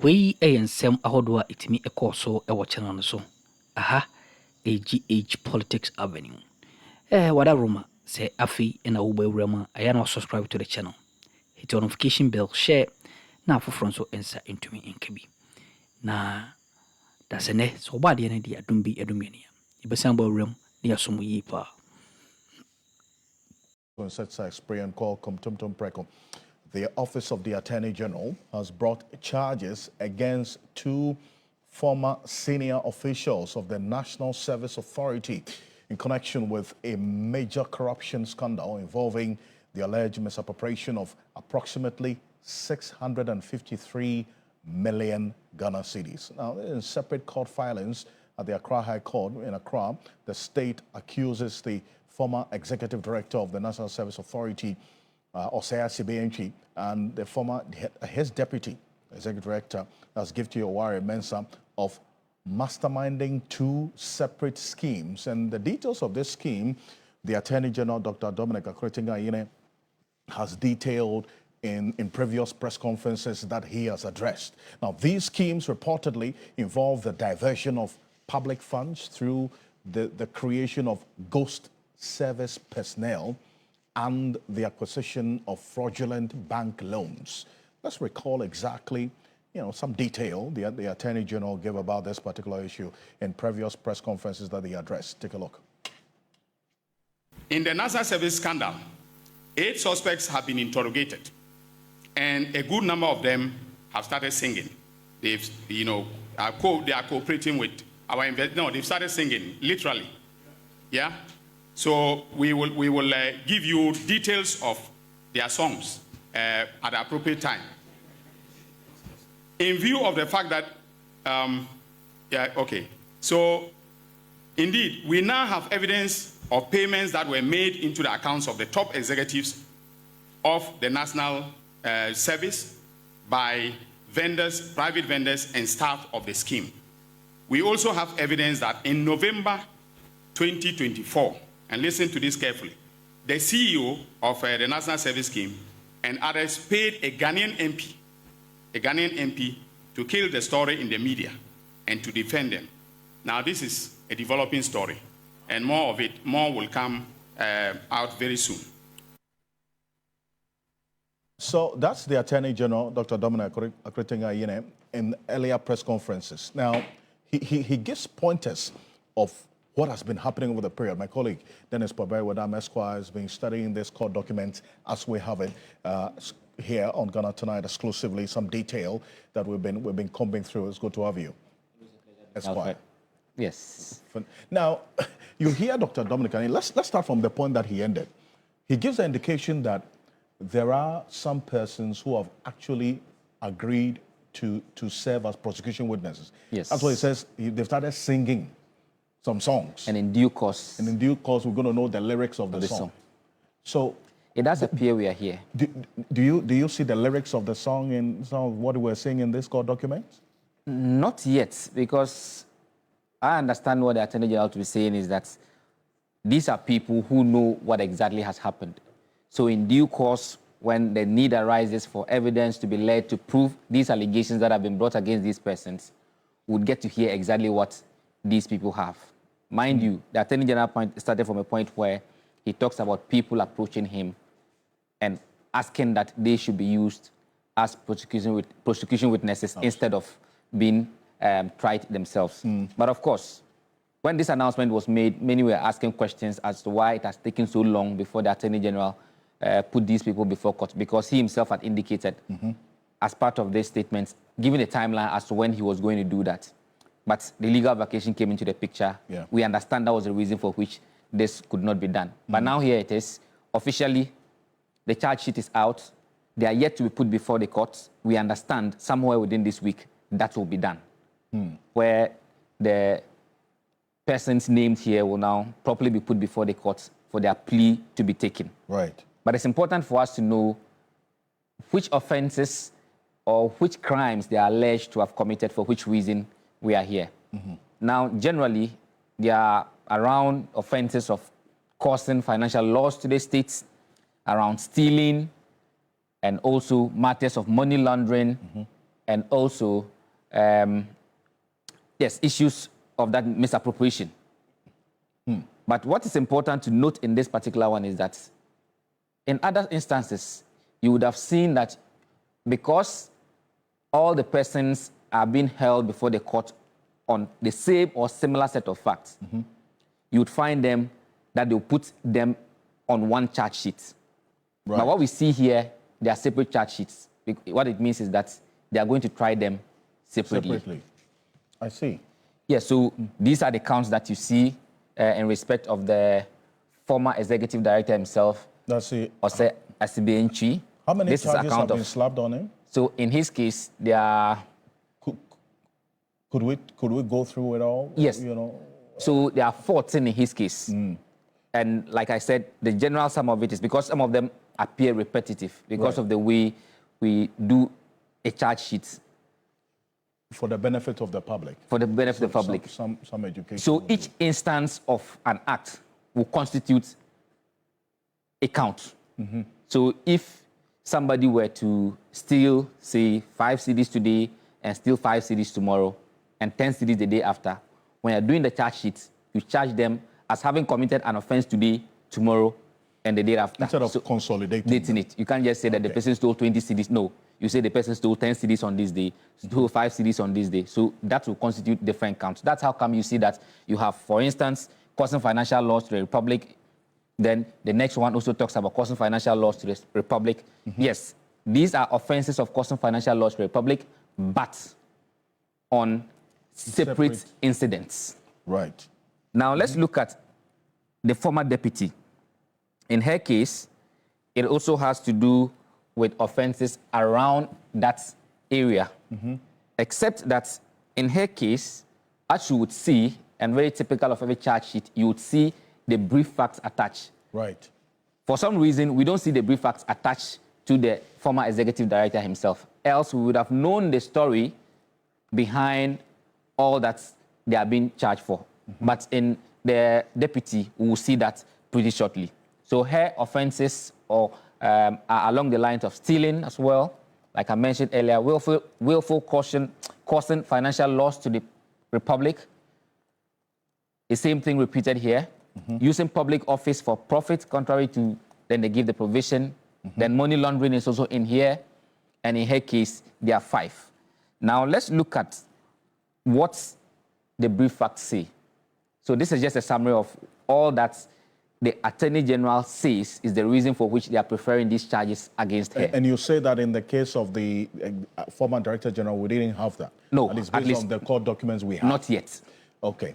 We and Sam Ahodwa it me a course so a watching on so. Aha, AGH Politics Avenue. Wada Roma say Afi and Aube Rama. I am not subscribe to the channel. Hit the notification bell, share now for front so answer into me in Kabi. Na that's a ne so bad any idea don't be a dominion. Ibasambo room near some yeepa. Such a spray and call Tum Preco. The Office of the Attorney General has brought charges against two former senior officials of the National Service Authority in connection with a major corruption scandal involving the alleged misappropriation of approximately 653 million Ghana cedis. Now, in separate court filings at the Accra High Court in Accra, the state accuses the former executive director of the National Service Authority, Osea Sibenchi, and the former, his deputy executive director, that's Gifty Mensa, of masterminding two separate schemes. And the details of this scheme, the Attorney General, Dr. Dominic Akretinga-Ayine, has detailed in previous press conferences that he has addressed. Now, these schemes reportedly involve the diversion of public funds through the creation of ghost service personnel and the acquisition of fraudulent bank loans. Let's recall exactly, some detail the Attorney General gave about this particular issue in previous press conferences that he addressed. Take a look. In the National Service scandal, 8 suspects have been interrogated, and a good number of them have started singing. They've, they are cooperating with our investors. No, they've started singing, literally. Yeah? So we will give you details of their songs at the appropriate time. In view of the fact that, So indeed, we now have evidence of payments that were made into the accounts of the top executives of the National Service by vendors, private vendors, and staff of the scheme. We also have evidence that in November 2024, and listen to this carefully, the CEO of the National Service Scheme and others paid a Ghanaian MP to kill the story in the media and to defend them. Now, this is a developing story, and more will come out very soon. So that's the Attorney General, Dr. Dominic Akretinga-Ayine, in earlier press conferences. Now, he gives pointers of what has been happening over the period. My colleague, Dennis Pabai-Wadam Esquire, has been studying this court document as we have it here on Ghana Tonight exclusively, some detail that we've been combing through. It's good to have you, Esquire. Okay. Yes. Now, you hear Dr. Dominic, and let's start from the point that he ended. He gives an indication that there are some persons who have actually agreed to serve as prosecution witnesses. Yes. That's what he says. They've started singing some songs. And in due course. And in due course, we're going to know the lyrics of the song. So it does appear we are here. Do you see the lyrics of the song in some of what we're saying in this court document? Not yet, because I understand what the Attorney General to be saying is that these are people who know what exactly has happened. So in due course, when the need arises for evidence to be led to prove these allegations that have been brought against these persons, we'll get to hear exactly what these people have. Mind you, the Attorney General started from a point where he talks about people approaching him and asking that they should be used as prosecution witnesses instead of being tried themselves. But of course, when this announcement was made, many were asking questions as to why it has taken so long before the Attorney General put these people before court, because he himself had indicated as part of this statement, given a timeline as to when he was going to do that. But the legal vacation came into the picture. Yeah. We understand that was the reason for which this could not be done. But now here it is. Officially, the charge sheet is out. They are yet to be put before the courts. We understand somewhere within this week that will be done, where the persons named here will now properly be put before the courts for their plea to be taken. Right. But it's important for us to know which offenses or which crimes they are alleged to have committed, for which reason we are here. Now, generally, there are around offenses of causing financial loss to the states, around stealing, and also matters of money laundering, and also, yes, issues of that misappropriation. But what is important to note in this particular one is that in other instances, you would have seen that because all the persons are being held before the court on the same or similar set of facts, you would find them that they'll put them on one charge sheet. Right. But what we see here, they are separate charge sheets. What it means is that they are going to try them separately. I see. Yeah, so these are the counts that you see in respect of the former executive director himself, That's it. Ose Asibenchi. How many This is charges account have been of, slapped on him? so in his case, there are, Could we go through it all? Yes. You know. so there are 14 in his case. And like I said, the general sum of it is because some of them appear repetitive because of the way we do a charge sheet. For the benefit of the public. For the benefit of the public. Some education. So each instance of an act will constitute a count. So if somebody were to steal, say, 5 CDs today and steal 5 CDs tomorrow and 10 CDs the day after, when you're doing the charge sheet, you charge them as having committed an offense today, tomorrow, and the day after. Instead of consolidating it. You can't just say that the person stole 20 CDs. No. You say the person stole 10 CDs on this day, stole 5 CDs on this day. So that will constitute different counts. That's how come you see that you have, for instance, causing financial loss to the Republic. Then the next one also talks about causing financial loss to the Republic. Yes, these are offenses of causing financial loss to the Republic, but on separate incidents. Right. Now let's look at the former deputy. In her case, it also has to do with offenses around that area. Except that in her case, as you would see, and very typical of every charge sheet, you would see the brief facts attached. Right. For some reason, we don't see the brief facts attached to the former executive director himself. Else, we would have known the story behind all that they are being charged for. But in the deputy, we will see that pretty shortly. So her offenses are along the lines of stealing as well. Like I mentioned earlier, willful causing financial loss to the Republic. The same thing repeated here. Using public office for profit, contrary to, then they give the provision. Then money laundering is also in here. And in her case, there are 5. Now let's look at what the brief facts say. So this is just a summary of all that the Attorney General says is the reason for which they are preferring these charges against her. And you say that in the case of the former Director General, we didn't have that? No. And it's based on the court documents we have? Not yet. Okay.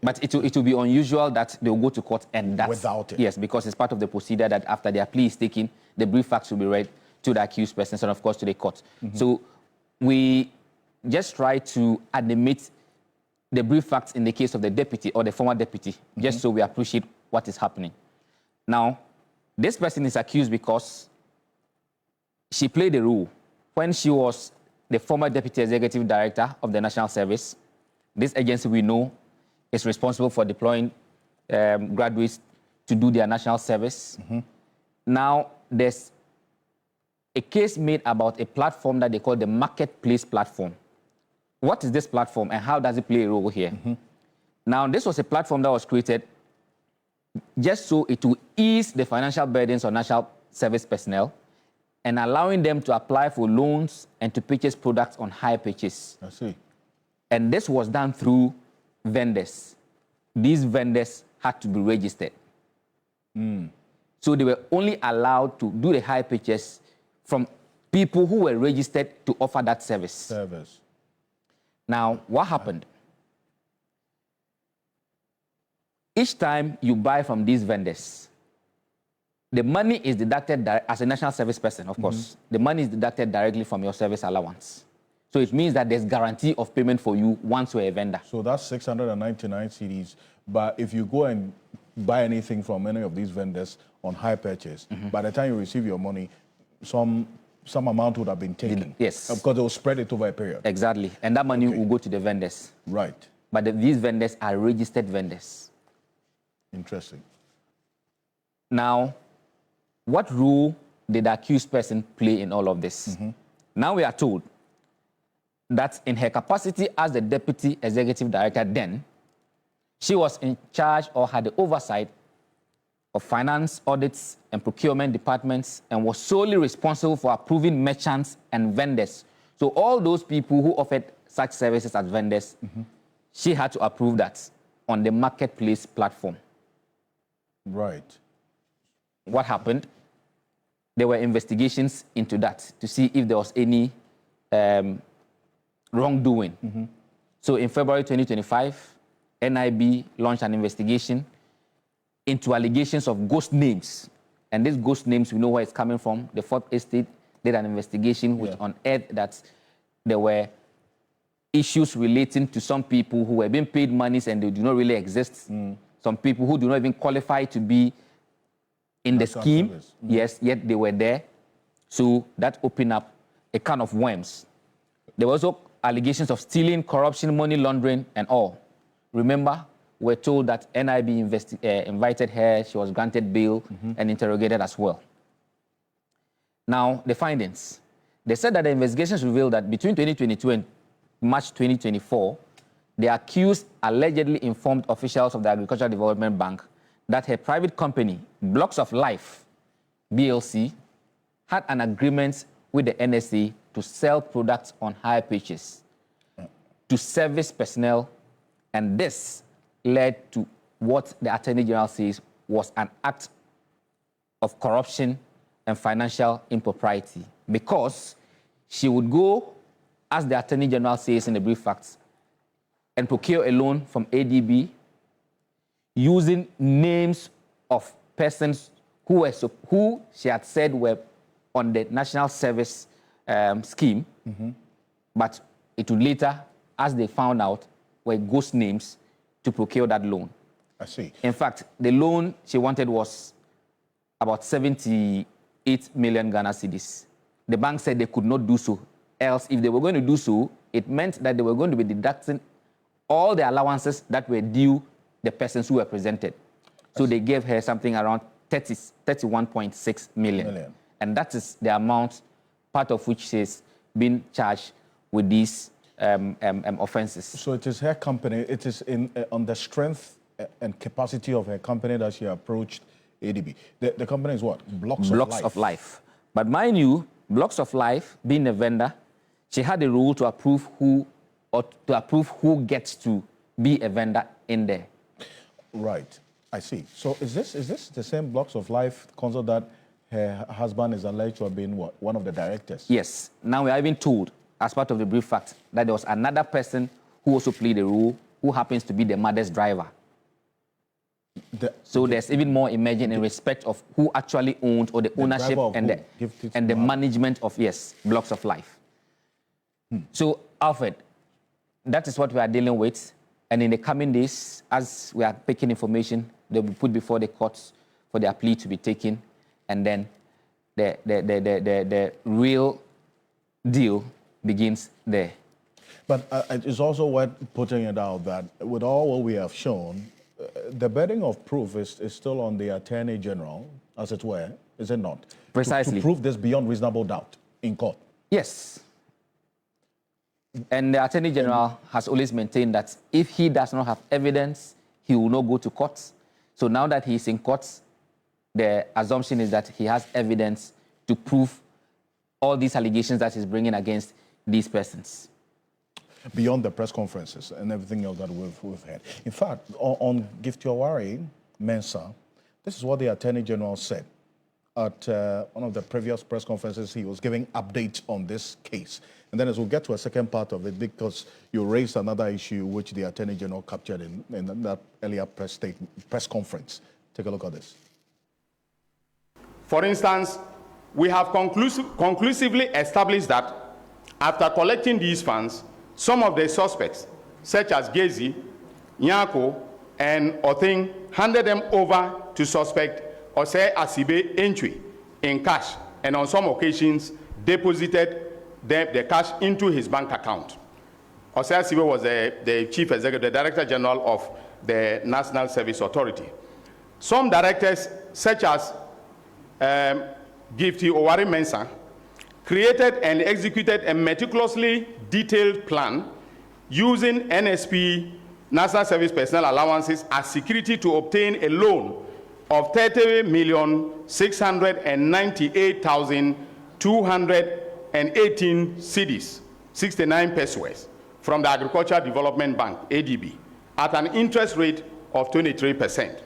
But it will be unusual that they will go to court and that's... Without it? Yes, because it's part of the procedure that after their plea is taken, the brief facts will be read to the accused persons and, of course, to the court. So we just try to animate the brief facts in the case of the deputy or the former deputy, just so we appreciate what is happening. Now, this person is accused because she played a role when she was the former deputy executive director of the National Service. This agency, we know, is responsible for deploying graduates to do their national service. Now, there's a case made about a platform that they call the marketplace platform. What is this platform and how does it play a role here? Now, this was a platform that was created just so it will ease the financial burdens on national service personnel and allowing them to apply for loans and to purchase products on hire purchase. I see. And this was done through vendors. These vendors had to be registered. So they were only allowed to do the hire purchase from people who were registered to offer that service. Now, what happened? Each time you buy from these vendors, the money is deducted as a national service person, of course. The money is deducted directly from your service allowance. So it means that there's guarantee of payment for you once you're a vendor. So that's 699 CDs. But if you go and buy anything from any of these vendors on hire purchase, by the time you receive your money, some amount would have been taken. Yes. Because they will spread it over a period. Exactly. And that money will go to the vendors. Right. But these vendors are registered vendors. Interesting. Now, what role did the accused person play in all of this? Now we are told that in her capacity as the deputy executive director then, she was in charge or had the oversight of finance, audits, and procurement departments, and was solely responsible for approving merchants and vendors. So all those people who offered such services as vendors, she had to approve that on the marketplace platform. Right. What happened? There were investigations into that to see if there was any wrongdoing. So in February 2025, NIB launched an investigation into allegations of ghost names. And these ghost names, we know where it's coming from. The Fourth Estate did an investigation which unearthed that there were issues relating to some people who were being paid monies and they do not really exist. Some people who do not even qualify to be in the scheme. Yes, yet they were there. So that opened up a can of worms. There were also allegations of stealing, corruption, money laundering, and all. Remember, we're told that NIB invited her, she was granted bail and interrogated as well. Now, the findings. They said that the investigations revealed that between 2022 and March 2024, the accused allegedly informed officials of the Agricultural Development Bank that her private company, Blocks of Life, BLC, had an agreement with the NSA to sell products on hire purchase to service personnel, and this led to what the Attorney General says was an act of corruption and financial impropriety, because she would go, as the Attorney General says in the brief facts, and procure a loan from ADB using names of persons who she had said were on the National Service scheme, but it would later, as they found out, were ghost names to procure that loan. I see. In fact, the loan she wanted was about 78 million Ghana cedis. The bank said they could not do so. Else, if they were going to do so, it meant that they were going to be deducting all the allowances that were due the persons who were presented. So they gave her something around 31.6 million. And that is the amount, part of which she's been charged with these offenses. So it is her company, it is on the strength and capacity of her company that she approached ADB. The company is what? Blocks of Life. But mind you, Blocks of Life, being a vendor, she had a rule to approve who gets to be a vendor in there. Right, I see. So is this the same Blocks of Life concert that her husband is alleged to have been what, one of the directors? Yes. Now we are even told, as part of the brief fact, that there was another person who also played a role, who happens to be the mother's driver. So there's even more emerging in respect of who actually owns, or the ownership and the management of, Blocks of Life. So, Alfred, that is what we are dealing with. And in the coming days, as we are picking information, they'll be put before the courts for their plea to be taken. And then the real deal begins there. But it's also worth putting it out that with all what we have shown, the burden of proof is still on the Attorney General, as it were, is it not? Precisely. To prove this beyond reasonable doubt in court. Yes. And the Attorney General has always maintained that if he does not have evidence, he will not go to court. So now that he's in court, the assumption is that he has evidence to prove all these allegations that he's bringing against these persons. Beyond the press conferences and everything else that we've had. In fact, on Gifty Mensa, this is what the Attorney General said at one of the previous press conferences. He was giving updates on this case. And then as we'll get to a second part of it, because you raised another issue which the Attorney General captured in that earlier press conference. Take a look at this. For instance, we have conclusively established that after collecting these funds, some of the suspects, such as Gezi, Nyako, and Othing, handed them over to suspect Ose Asibe Entry in cash, and on some occasions deposited the cash into his bank account. Ose Asibe was the Chief Executive, the Director General of the National Service Authority. Some directors, such as Gifty Mensa, created and executed a meticulously detailed plan using NSP, National Service Personnel Allowances, as security to obtain a loan of 30,698,218 cedis, 69 pesos, from the Agricultural Development Bank, ADB, at an interest rate of 23%.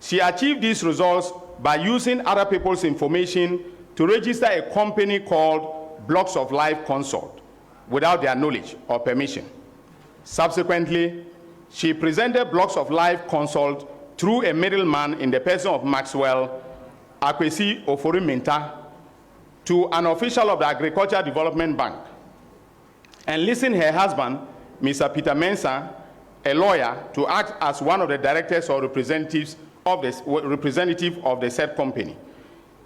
She achieved these results by using other people's information to register a company called Blocks of Life Consult without their knowledge or permission. Subsequently, she presented Blocks of Life Consult through a middleman in the person of Maxwell Akwesi Ofori-Mintah to an official of the Agricultural Development Bank, and listing her husband, Mr. Peter Mensah, a lawyer, to act as one of the directors or representative of the said company.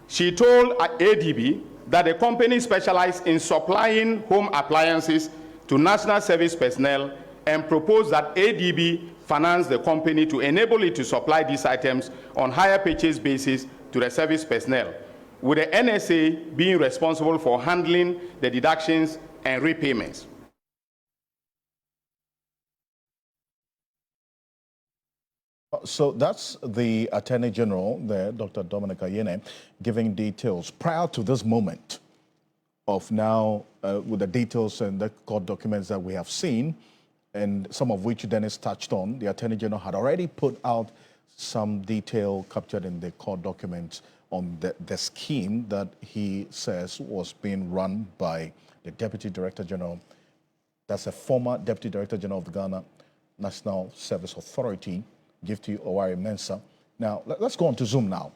She told ADB that the company specialized in supplying home appliances to national service personnel and proposed that ADB finance the company to enable it to supply these items on hire purchase basis to the service personnel, with the NSA being responsible for handling the deductions and repayments. So that's the Attorney General there, Dr. Dominic Ayine, giving details. Prior to this moment of now, with the details and the court documents that we have seen, and some of which Dennis touched on, the Attorney General had already put out some detail captured in the court documents on the scheme that he says was being run by the Deputy Director General. That's a former Deputy Director General of the Ghana National Service Authority, Gifty Mensah. Now, let's go on to Zoom now.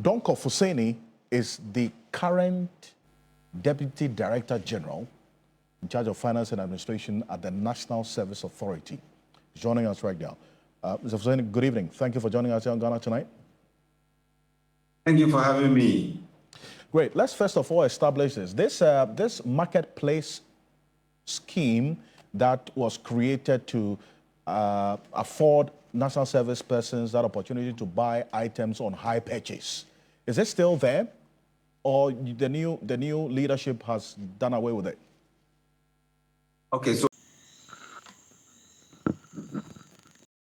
Donko Fuseni is the current Deputy Director General in charge of Finance and Administration at the National Service Authority. Joining us right now. Mr. Fuseni, good evening. Thank you for joining us here on Ghana Tonight. Thank you for having me. Great. Let's first of all establish this. This marketplace scheme that was created to afford national service persons that opportunity to buy items on high purchase. Is it still there, or the new leadership has done away with it? Okay, so